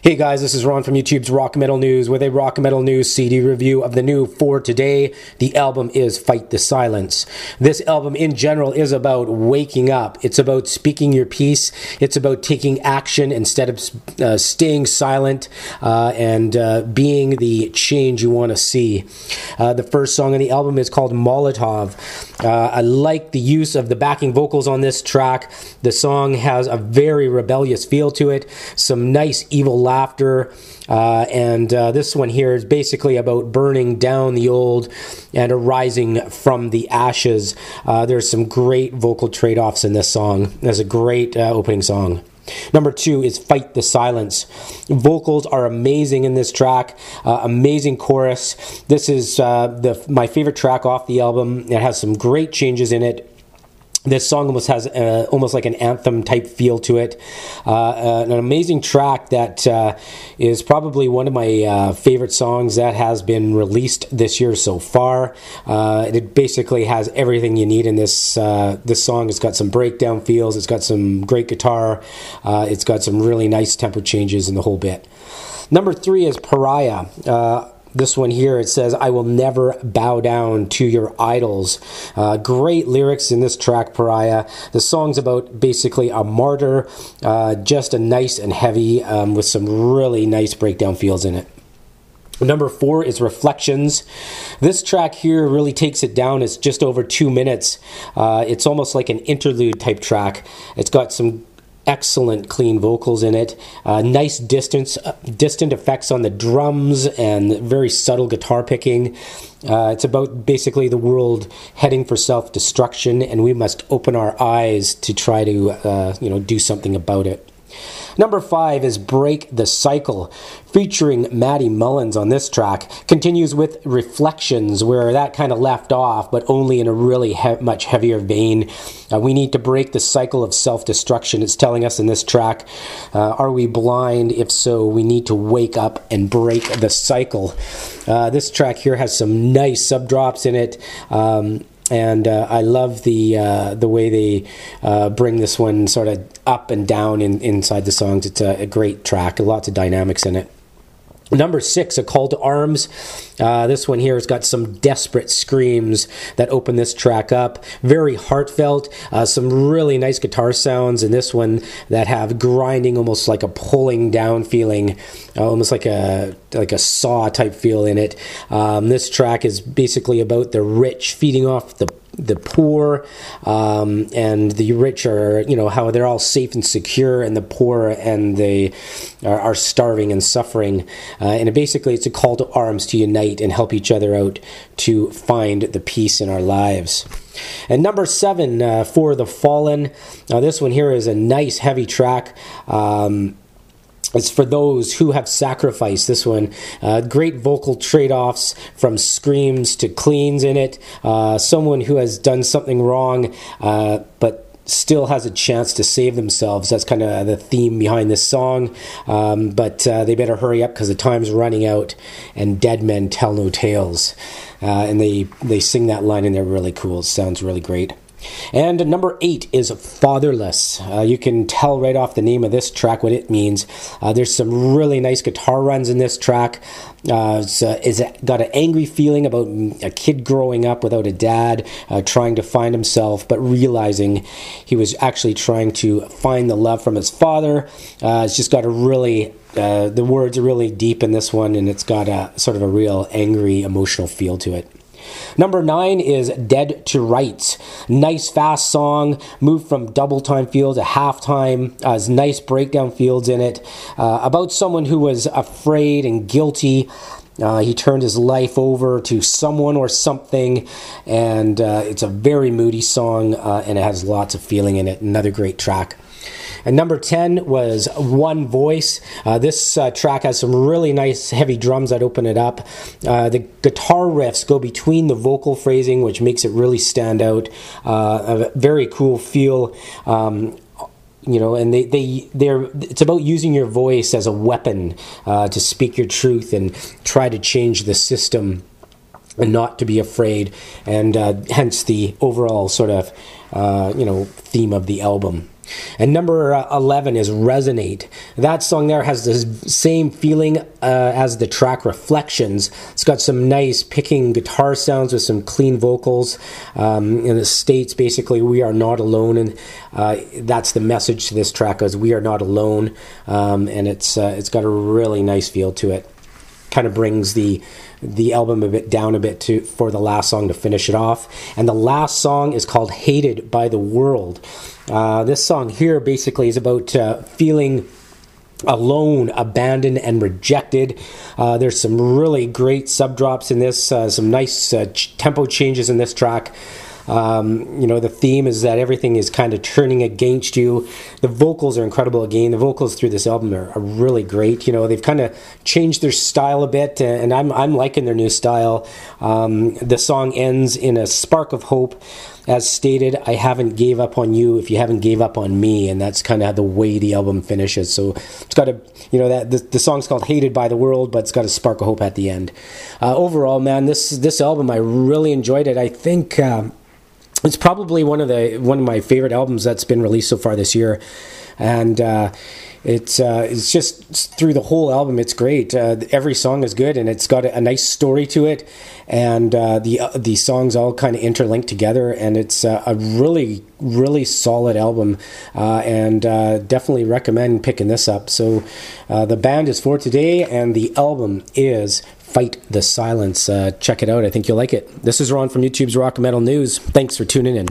Hey guys, this is Ron from YouTube's Rock Metal News with a Rock Metal News CD review of the new For Today. The album is Fight the Silence. This album in general is about waking up. It's about speaking your piece. It's about taking action instead of staying silent and being the change you want to see. The first song on the album is called Molotov. I like the use of the backing vocals on this track. The song has a very rebellious feel to it. Some nice evil laughter, and this one here is basically about burning down the old and arising from the ashes. There's some great vocal trade-offs in this song. There's a great opening song. Number 2 is Fight the Silence. Vocals are amazing in this track. Amazing chorus. This is my favorite track off the album. It has some great changes in it. This song almost has almost like an anthem type feel to it. An amazing track that is probably one of my favorite songs that has been released this year so far. It basically has everything you need in this song. It's got some breakdown feels. It's got some great guitar. It's got some really nice tempo changes in the whole bit. Number 3 is Pariah. This one here, it says, "I will never bow down to your idols." Great lyrics in this track, Pariah. The song's about basically a martyr, just a nice and heavy with some really nice breakdown feels in it. Number 4 is Reflections. This track here really takes it down. It's just over 2 minutes. It's almost like an interlude type track. It's got some excellent clean vocals in it, nice distant effects on the drums, and very subtle guitar picking. It's about basically the world heading for self-destruction, and we must open our eyes to try to do something about it. Number 5 is Break the Cycle, featuring Matty Mullins on this track. Continues with Reflections, where that kind of left off, but only in a really much heavier vein. We need to break the cycle of self-destruction. It's telling us in this track, are we blind? If so, we need to wake up and break the cycle. This track here has some nice sub-drops in it. And I love the way they bring this one sort of up and down inside the songs. It's a great track, lots of dynamics in it. Number 6, A Call to Arms. This one here has got some desperate screams that open this track up. Very heartfelt. Some really nice guitar sounds in this one that have grinding, almost like a pulling down feeling, almost like a saw type feel in it. This track is basically about the rich feeding off the poor, and the rich are, how they're all safe and secure, and the poor and they are starving and suffering. And basically it's a call to arms to unite and help each other out to find the peace in our lives. And number 7, For the Fallen. This one here is a nice heavy track. It's for those who have sacrificed. This one, great vocal trade-offs from screams to cleans in it. Someone who has done something wrong, but still has a chance to save themselves. That's kind of the theme behind this song. But they better hurry up because the time's running out, and dead men tell no tales. And they sing that line, and they're really cool. It sounds really great. And number 8 is Fatherless. You can tell right off the name of this track what it means. There's some really nice guitar runs in this track. It's got an angry feeling about a kid growing up without a dad, trying to find himself, but realizing he was actually trying to find the love from his father. It's just got a really... the words are really deep in this one, and it's got a sort of a real angry, emotional feel to it. Number 9 is Dead to Rights. Nice fast song, moved from double time feel to half time. Has nice breakdown fields in it. About someone who was afraid and guilty. He turned his life over to someone or something, and it's a very moody song, and it has lots of feeling in it. Another great track. And number 10 was One Voice. This track has some really nice heavy drums that open it up. The guitar riffs go between the vocal phrasing, which makes it really stand out. A very cool feel. And it's about using your voice as a weapon to speak your truth and try to change the system and not to be afraid. And hence the overall sort of theme of the album. And number 11 is Resonate. That song there has the same feeling as the track Reflections. It's got some nice picking guitar sounds with some clean vocals. And it states basically, we are not alone. And that's the message to this track, is we are not alone. And it's got a really nice feel to it. Kind of brings the album a bit down a bit for the last song to finish it off. And the last song is called Hated by the World. This song here basically is about feeling alone, abandoned, and rejected. There's some really great sub-drops in this, some nice tempo changes in this track. The theme is that everything is kind of turning against you. The vocals are incredible again. The vocals through this album are really great. They've kind of changed their style a bit, and I'm liking their new style. The song ends in a spark of hope. As stated, I haven't gave up on you if you haven't gave up on me, and that's kind of the way the album finishes. So it's got the song's called Hated by the World, but it's got a spark of hope at the end. Overall, man, this album, I really enjoyed it. I think it's probably one of my favorite albums that's been released so far this year, and it's just through the whole album, it's great. Every song is good, and it's got a nice story to it, and the songs all kind of interlink together, and it's a really, really solid album, and definitely recommend picking this up. So the band is For Today, and the album is Fight the Silence. Check it out. I think you'll like it. This is Ron from YouTube's Rock and Metal News. Thanks for tuning in.